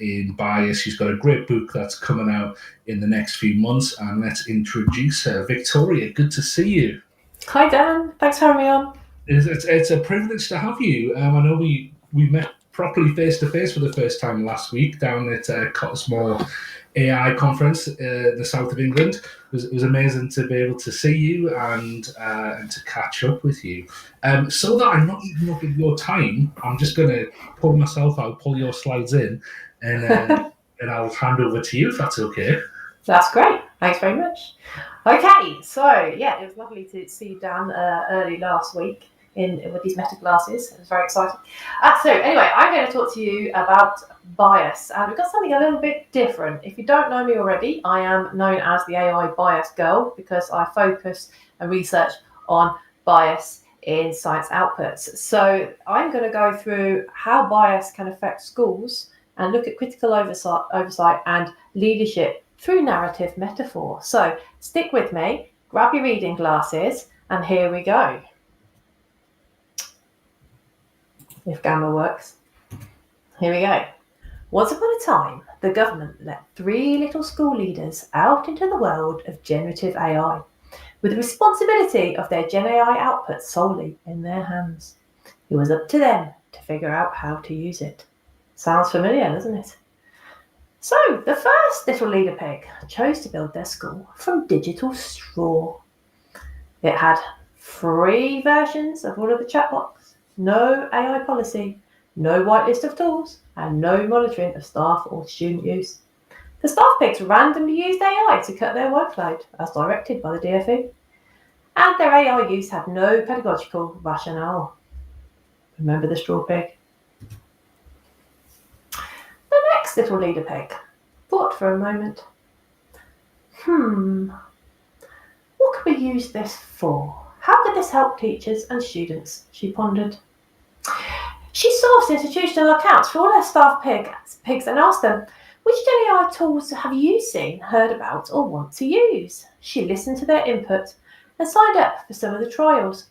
in bias. She's got a great book that's coming out in the next few months, and let's introduce her. Victoria, good to see you. Hi Dan, thanks for having me on. It's a privilege to have you. I know we met properly face to face for the first time last week down at Cottesmore AI conference in the south of England. It was amazing to be able to see you and to catch up with you. So that I'm not eating up your time, I'm just going to pull myself out, pull your slides in, and I'll hand over to you if that's okay. That's great. Thanks very much. Okay, so yeah, it was lovely to see you Dan early last week with these meta classes. It was very exciting. So anyway, I'm going to talk to you about bias, and we've got something a little bit different. If you don't know me already, I am known as the AI bias girl because I focus and research on bias in science outputs. So I'm going to go through how bias can affect schools and look at critical oversight and leadership through narrative metaphor. So stick with me, grab your reading glasses, and here we go. If Gamma works. Here we go. Once upon a time, the government let 3 little school leaders out into the world of generative AI, with the responsibility of their GenAI output solely in their hands. It was up to them to figure out how to use it. Sounds familiar, doesn't it? So, the first little leader pig chose to build their school from digital straw. It had free versions of all of the chatbots, no AI policy, no whitelist of tools, and no monitoring of staff or student use. The staff pigs randomly used AI to cut their workload, as directed by the DfE, and their AI use had no pedagogical rationale. Remember the straw pig? The next little leader pig thought for a moment. What could we use this for? How could this help teachers and students? She pondered. She sourced institutional accounts for all her staff pigs and asked them, which GenAI tools have you seen, heard about, or want to use? She listened to their input and signed up for some of the trials.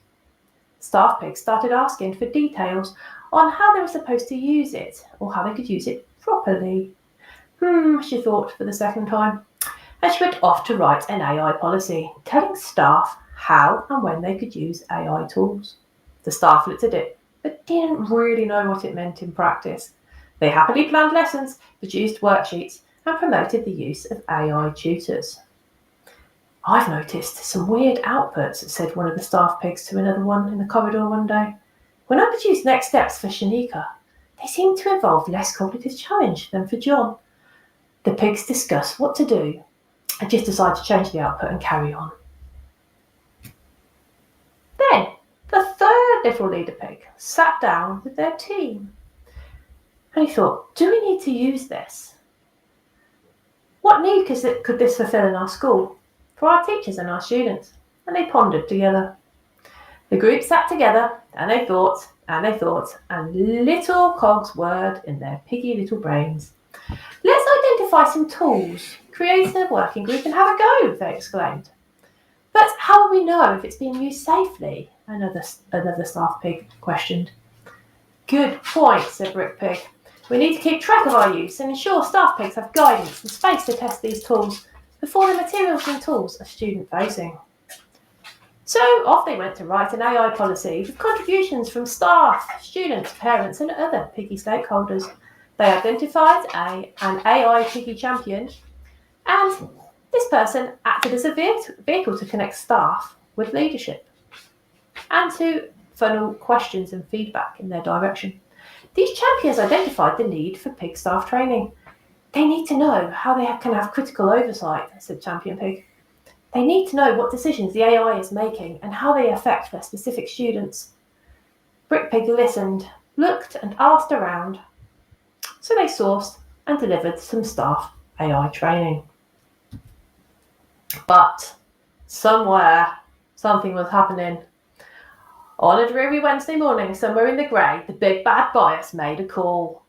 Staff pigs started asking for details on how they were supposed to use it, or how they could use it properly. She thought for the second time, and she went off to write an AI policy, telling staff how and when they could use AI tools. The staff looked at it, but didn't really know what it meant in practice. They happily planned lessons, produced worksheets, and promoted the use of AI tutors. I've noticed some weird outputs, said one of the staff pigs to another one in the corridor one day. When I produced next steps for Shanika, they seemed to involve less cognitive challenge than for John. The pigs discuss what to do and just decide to change the output and carry on. Then, the third little leader pig sat down with their team. And he thought, do we need to use this? What need could this fulfill in our school, for our teachers and our students? And they pondered together. The group sat together, and they thought, and little cogs whirred in their piggy little brains. Let's identify some tools, create a working group and have a go, they exclaimed. But how will we know if it's being used safely? Another staff pig questioned. Good point, said Brick Pig. We need to keep track of our use and ensure staff pigs have guidance and space to test these tools before the materials and tools are student-facing. So off they went to write an AI policy with contributions from staff, students, parents and other piggy stakeholders. They identified an AI piggy champion, and this person acted as a vehicle to connect staff with leadership and to funnel questions and feedback in their direction. These champions identified the need for pig staff training. They need to know how they can have critical oversight, said Champion Pig. They need to know what decisions the AI is making and how they affect their specific students. Brick Pig listened, looked and asked around. So they sourced and delivered some staff AI training. But somewhere, something was happening. On a dreary Wednesday morning, somewhere in the grey, the big bad bias made a call.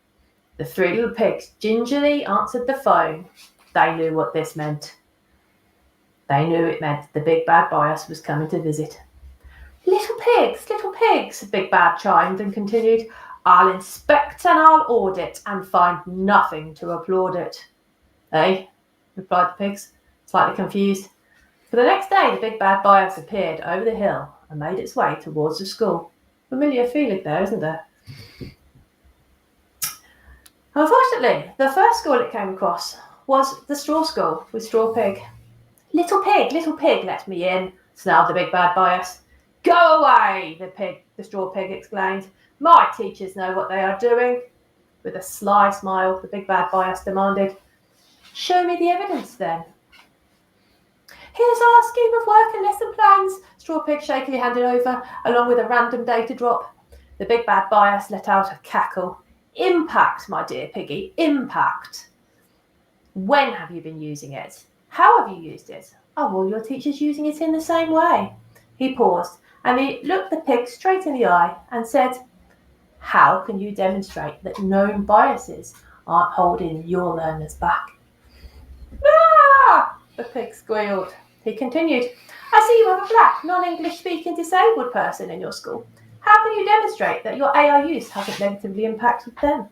The 3 little pigs gingerly answered the phone. They knew what this meant. They knew it meant the big bad bias was coming to visit. Little pigs, the big bad chimed and continued. I'll inspect and I'll audit and find nothing to applaud it. Eh? Replied the pigs, slightly confused. For the next day, the big bad bias appeared over the hill and made its way towards the school. Familiar feeling there, isn't there? Unfortunately, the first school it came across was the straw school with Straw Pig. Little pig, let me in, snarled the big bad bias. Go away, the straw pig exclaimed. My teachers know what they are doing. With a sly smile, the big bad bias demanded, show me the evidence then. Here's our scheme of work and lesson plans, Straw Pig shakily handed over, along with a random data drop. The big bad bias let out a cackle. Impact, my dear piggy, impact. When have you been using it? How have you used it? Are all your teachers using it in the same way? He paused, and he looked the pig straight in the eye and said, how can you demonstrate that known biases aren't holding your learners back? Ah! The pig squealed. He continued, I see you have a black, non-English speaking disabled person in your school. How can you demonstrate that your AI use hasn't negatively impacted them?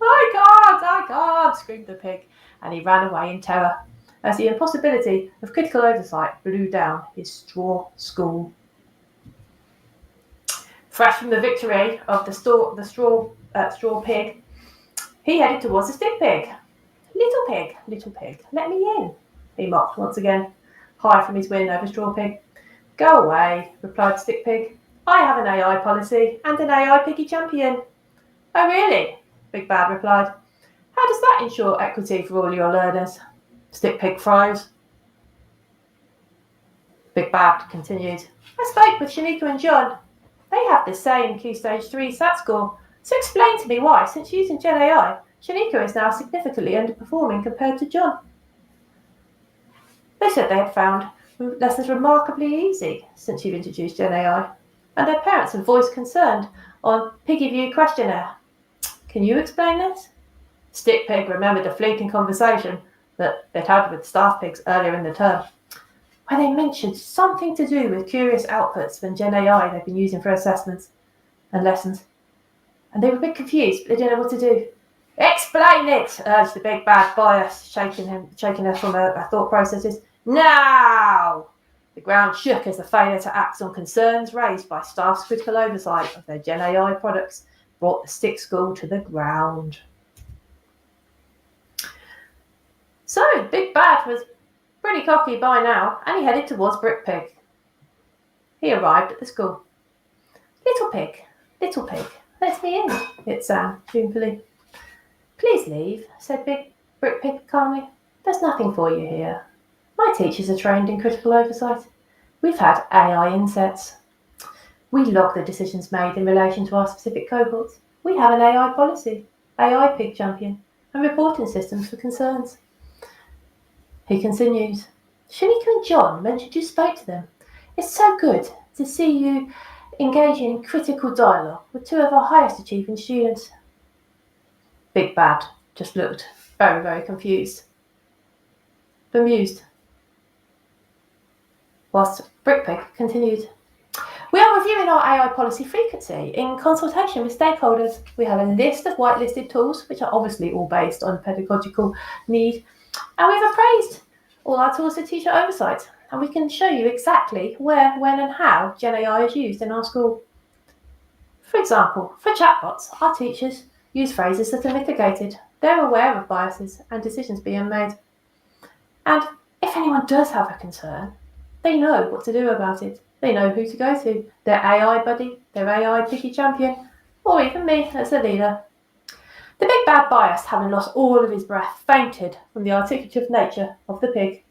I can't, screamed the pig, and he ran away in terror as the impossibility of critical oversight blew down his straw school. Fresh from the victory of the straw pig, he headed towards the stick pig. Little pig, let me in, he mocked once again, high from his win over Straw Pig. Go away, replied Stick Pig. I have an AI policy and an AI piggy champion. Oh really? Big Bad replied. How does that ensure equity for all your learners? Stick Pig froze. Big Bad continued. I spoke with Shanika and John. They have the same Q Stage 3 SAT score, so explain to me why, since using GenAI, Shanika is now significantly underperforming compared to John. They said they had found lessons remarkably easy since you've introduced GenAI, and their parents have voiced concern on Piggy View questionnaire. Can you explain this? Stick Pig remembered a fleeting conversation that they'd had with staff pigs earlier in the term, where they mentioned something to do with curious outputs from GenAI they've been using for assessments and lessons. And they were a bit confused, but they didn't know what to do. Explain it, urged the big bad bias, shaking her from her thought processes. Now! The ground shook as the failure to act on concerns raised by staff's critical oversight of their GenAI products brought the stick school to the ground. So, Big Bad was pretty cocky by now, and he headed towards Brick Pig. He arrived at the school. Little pig, let me in, it sang tunefully. Please leave, said Brick Pig calmly. There's nothing for you here. My teachers are trained in critical oversight. We've had AI insets. We log the decisions made in relation to our specific cohorts. We have an AI policy, AI pig champion, and reporting systems for concerns. He continues. Shanika and John mentioned you spoke to them. It's so good to see you engaging in critical dialogue with two of our highest achieving students. Big Bad just looked very, very confused. Bemused. Whilst Brick Pig continued. We are reviewing our AI policy frequency in consultation with stakeholders. We have a list of whitelisted tools, which are obviously all based on pedagogical need, and we've appraised all our tools for teacher oversight, and we can show you exactly where, when and how GenAI is used in our school. For example, for chatbots, our teachers use phrases that are mitigated. They're aware of biases and decisions being made. And if anyone does have a concern, they know what to do about it. They know who to go to, their AI buddy, their AI piggy champion, or even me as the leader. The big bad bias, having lost all of his breath, fainted from the articulative nature of the pig.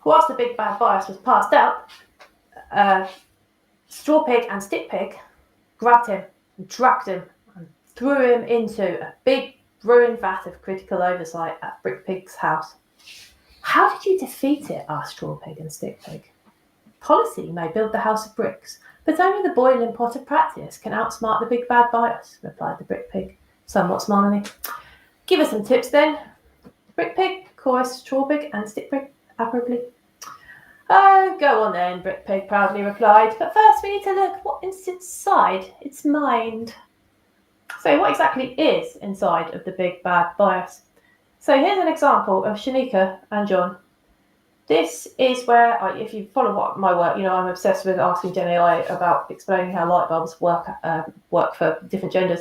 Whilst the big bad bias was passed out, Straw Pig and Stick Pig grabbed him and dragged him and threw him into a big brewing vat of critical oversight at Brick Pig's house. How did you defeat it? Asked Straw Pig and Stick Pig. Policy may build the house of bricks, but only the boiling pot of practice can outsmart the big bad bias, replied the Brick Pig, somewhat smilingly. Give us some tips then. Brick Pig, chorused Straw Pig and Stick Pig appropriately. Oh, go on then, Brick Pig proudly replied. But first we need to look what is inside its mind. So what exactly is inside of the big bad bias? So here's an example of Shanika and John. This is where, if you follow my work, I'm obsessed with asking GenAI about explaining how light bulbs work for different genders.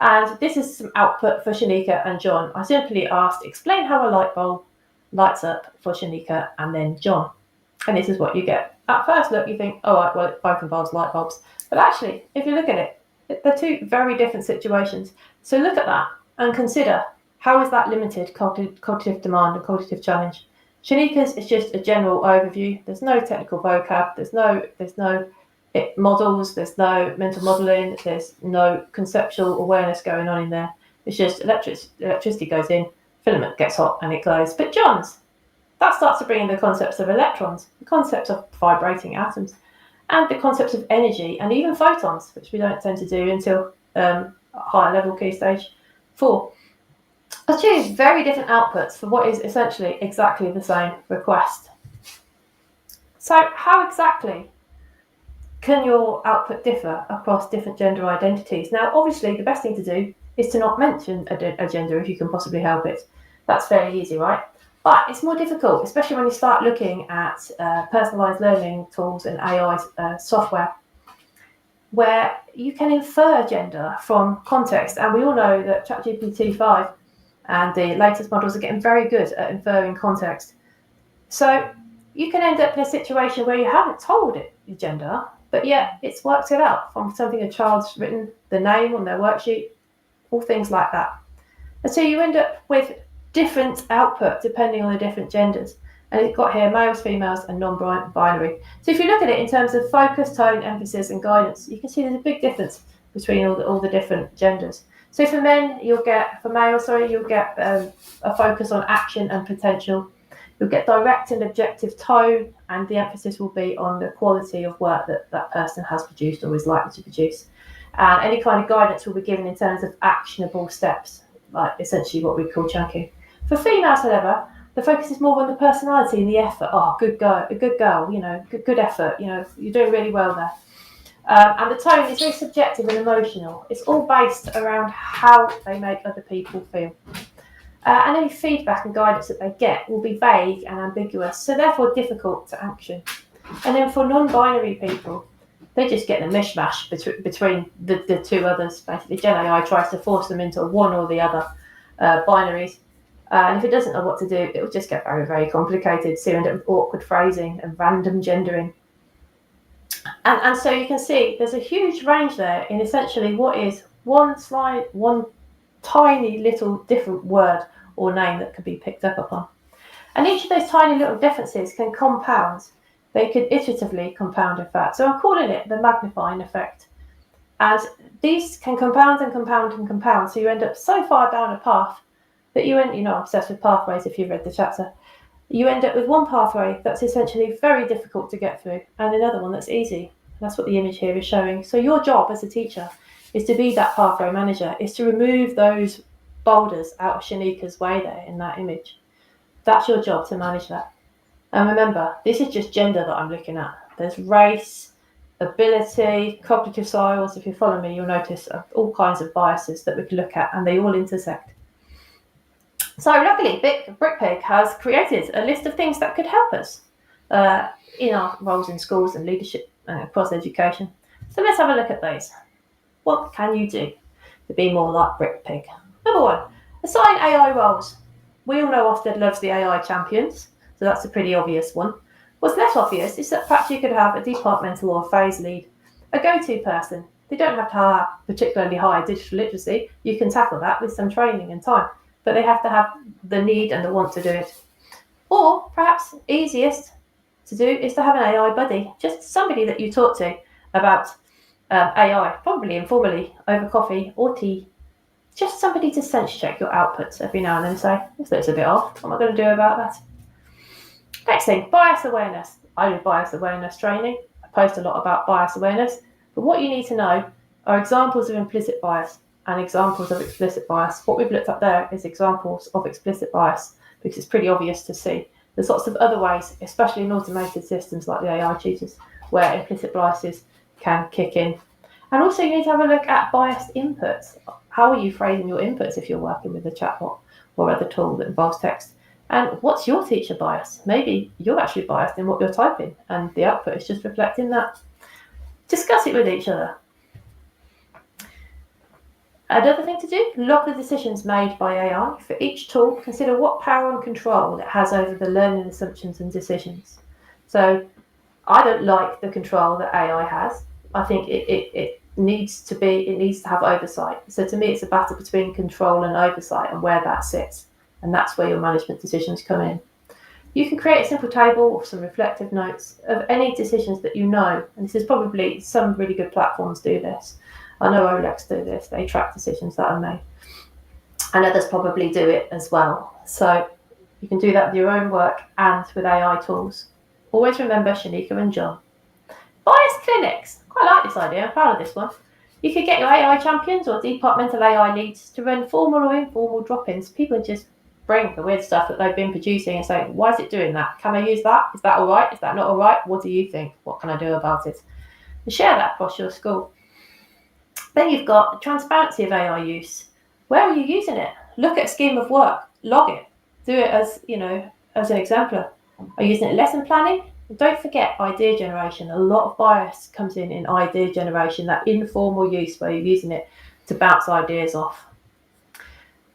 And this is some output for Shanika and John. I simply asked, explain how a light bulb lights up for Shanika and then John. And this is what you get. At first look, you think, all right, well, it both involves light bulbs. But actually, if you look at it, they're two very different situations. So look at that and consider, how is that limited cognitive demand and cognitive challenge? Shanika's is just a general overview. There's no technical vocab. There's no models. There's no mental modelling. There's no conceptual awareness going on in there. It's just electricity goes in, filament gets hot, and it glows. But John's, that starts to bring in the concepts of electrons, the concepts of vibrating atoms, and the concepts of energy, and even photons, which we don't tend to do until higher level key stage 4. I choose very different outputs for what is essentially exactly the same request. So how exactly can your output differ across different gender identities? Now, obviously, the best thing to do is to not mention a gender if you can possibly help it. That's fairly easy, right? But it's more difficult, especially when you start looking at personalised learning tools and AI software, where you can infer gender from context. And we all know that ChatGPT 5 and the latest models are getting very good at inferring context. So you can end up in a situation where you haven't told it your gender, but yet it's worked it out from something a child's written, the name on their worksheet, all things like that. And so you end up with different output depending on the different genders. And it's got here males, females, and non-binary. So if you look at it in terms of focus, tone, emphasis, and guidance, you can see there's a big difference between all the different genders. So for males, you'll get a focus on action and potential. You'll get direct and objective tone, and the emphasis will be on the quality of work that person has produced or is likely to produce. And any kind of guidance will be given in terms of actionable steps, like essentially what we call chunking. For females, however, the focus is more on the personality and the effort. Oh, good girl, good effort. You're doing really well there. And the tone is very subjective and emotional. It's all based around how they make other people feel. And any feedback and guidance that they get will be vague and ambiguous, so therefore difficult to action. And then for non-binary people, they just get the mishmash between the two others. Basically, GenAI tries to force them into one or the other binaries. And if it doesn't know what to do, it will just get very, very complicated. So you end up with awkward phrasing and random gendering. And so you can see there's a huge range there in essentially what is one tiny little different word or name that can be picked up upon. And each of those tiny little differences can compound. They could iteratively compound, in fact. So I'm calling it the magnifying effect. And these can compound and compound and compound. So you end up so far down a path that I'm obsessed with pathways if you've read the chapter. You end up with one pathway that's essentially very difficult to get through and another one that's easy. That's what the image here is showing. So your job as a teacher is to be that pathway manager, is to remove those boulders out of Shanika's way there in that image. That's your job, to manage that. And remember, this is just gender that I'm looking at. There's race, ability, cognitive styles. If you follow me, you'll notice all kinds of biases that we can look at, and they all intersect. So luckily, BrickPig has created a list of things that could help us in our roles in schools and leadership across education. So let's have a look at those. What can you do to be more like BrickPig? Number 1, assign AI roles. We all know Ofsted loves the AI champions, so that's a pretty obvious one. What's less obvious is that perhaps you could have a departmental or phase lead, a go-to person. They don't have to have particularly high digital literacy. You can tackle that with some training and time, but they have to have the need and the want to do it. Or perhaps easiest to do is to have an AI buddy, just somebody that you talk to about AI, probably informally over coffee or tea. Just somebody to sense check your outputs every now and then and say, this looks a bit off, what am I going to do about that? Next thing, bias awareness. I do bias awareness training. I post a lot about bias awareness, but what you need to know are examples of implicit bias and examples of explicit bias. What we've looked at there is examples of explicit bias because it's pretty obvious to see There's lots of other ways, especially in automated systems like the AI tutors, where implicit biases can kick in. And also you need to have a look at biased inputs. How are you phrasing your inputs if you're working with a chatbot or other tool that involves text? And what's your teacher bias? Maybe you're actually biased in what you're typing and the output is just reflecting that. Discuss it with each other. Another thing to do, log the decisions made by AI. For each tool, consider what power and control it has over the learning assumptions and decisions. So I don't like the control that AI has. I think it needs to have oversight. So to me, it's a battle between control and oversight and where that sits. And that's where your management decisions come in. You can create a simple table or some reflective notes of any decisions that you know. And this is probably some really good platforms do this. I know Olex do this. They track decisions that are made. And others probably do it as well. So you can do that with your own work and with AI tools. Always remember Shanika and John. Bias clinics. Quite like this idea. I'm proud of this one. You could get your AI champions or departmental AI leads to run formal or informal drop-ins. People just bring the weird stuff that they've been producing and say, why is it doing that? Can I use that? Is that all right? Is that not all right? What do you think? What can I do about it? And share that across your school. Then you've got the transparency of AI use. Where are you using it? Look at a scheme of work. Log it. Do it as, as an exemplar. Are you using it in lesson planning? And don't forget idea generation. A lot of bias comes in idea generation, that informal use where you're using it to bounce ideas off.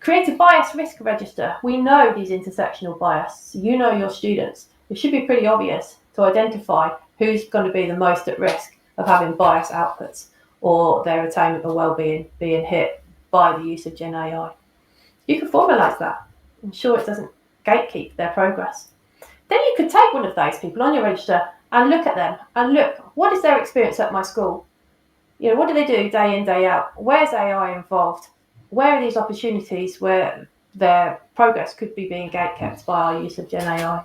Create a bias risk register. We know these intersectional bias. You know your students. It should be pretty obvious to identify who's going to be the most at risk of having bias outputs or their attainment or well-being being hit by the use of GenAI. You can formalise that. Ensure it doesn't gatekeep their progress. Then you could take one of those people on your register and look at them and look, what is their experience at my school? What do they do day in, day out? Where's AI involved? Where are these opportunities where their progress could be being gatekept by our use of GenAI?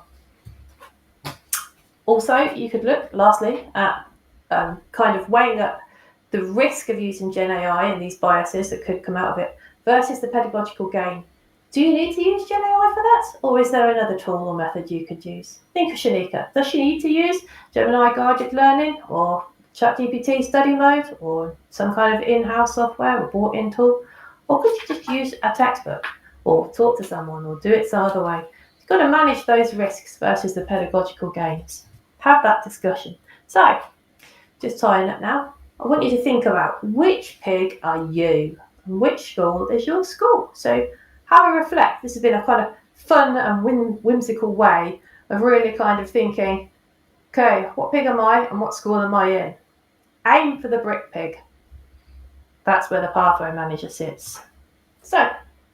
Also, you could look, lastly, at kind of weighing up the risk of using GenAI and these biases that could come out of it versus the pedagogical gain. Do you need to use GenAI for that? Or is there another tool or method you could use? Think of Shanika. Does she need to use Gemini guided learning or ChatGPT study mode or some kind of in-house software or bought-in tool? Or could you just use a textbook or talk to someone or do it some other way? You've got to manage those risks versus the pedagogical gains. Have that discussion. So, just tying up now, I want you to think about which pig are you and which school is your school. So have a reflect. This has been a kind of fun and whimsical way of really kind of thinking, okay, what pig am I and what school am I in? Aim for the brick pig. That's where the pathway manager sits. So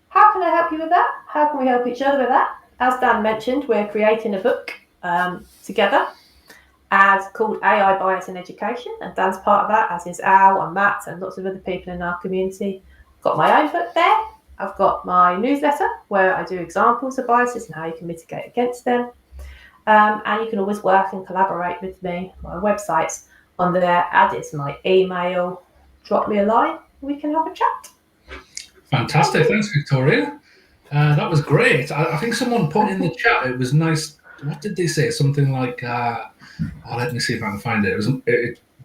how can I help you with that? How can we help each other with that? As Dan mentioned, we're creating a book together called AI Bias in Education, and Dan's part of that, as is Al and Matt and lots of other people in our community. I've got my own book there. I've got my newsletter where I do examples of biases and how you can mitigate against them. And you can always work and collaborate with me. My website's on there, add it to my email, drop me a line, we can have a chat. Fantastic. Thanks, Victoria. That was great. I think someone put in the chat, it was nice. What did they say? Something like, let me see if I can find it.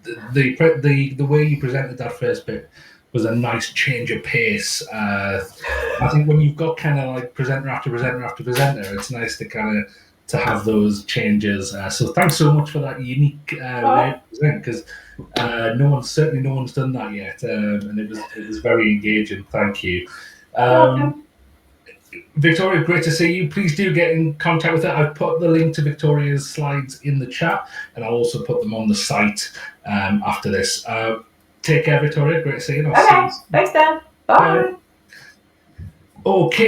The way you presented that first bit was a nice change of pace. I think when you've got kind of like presenter after presenter after presenter, it's nice to kind of to have those changes. So thanks so much for that unique way to present, because no one's done that yet, and it was very engaging. Thank you. Victoria, great to see you. Please do get in contact with her. I've put the link to Victoria's slides in the chat, and I'll also put them on the site after this. Take care, Victoria. Great to see you. Okay, thanks, Dan. Bye. Okay.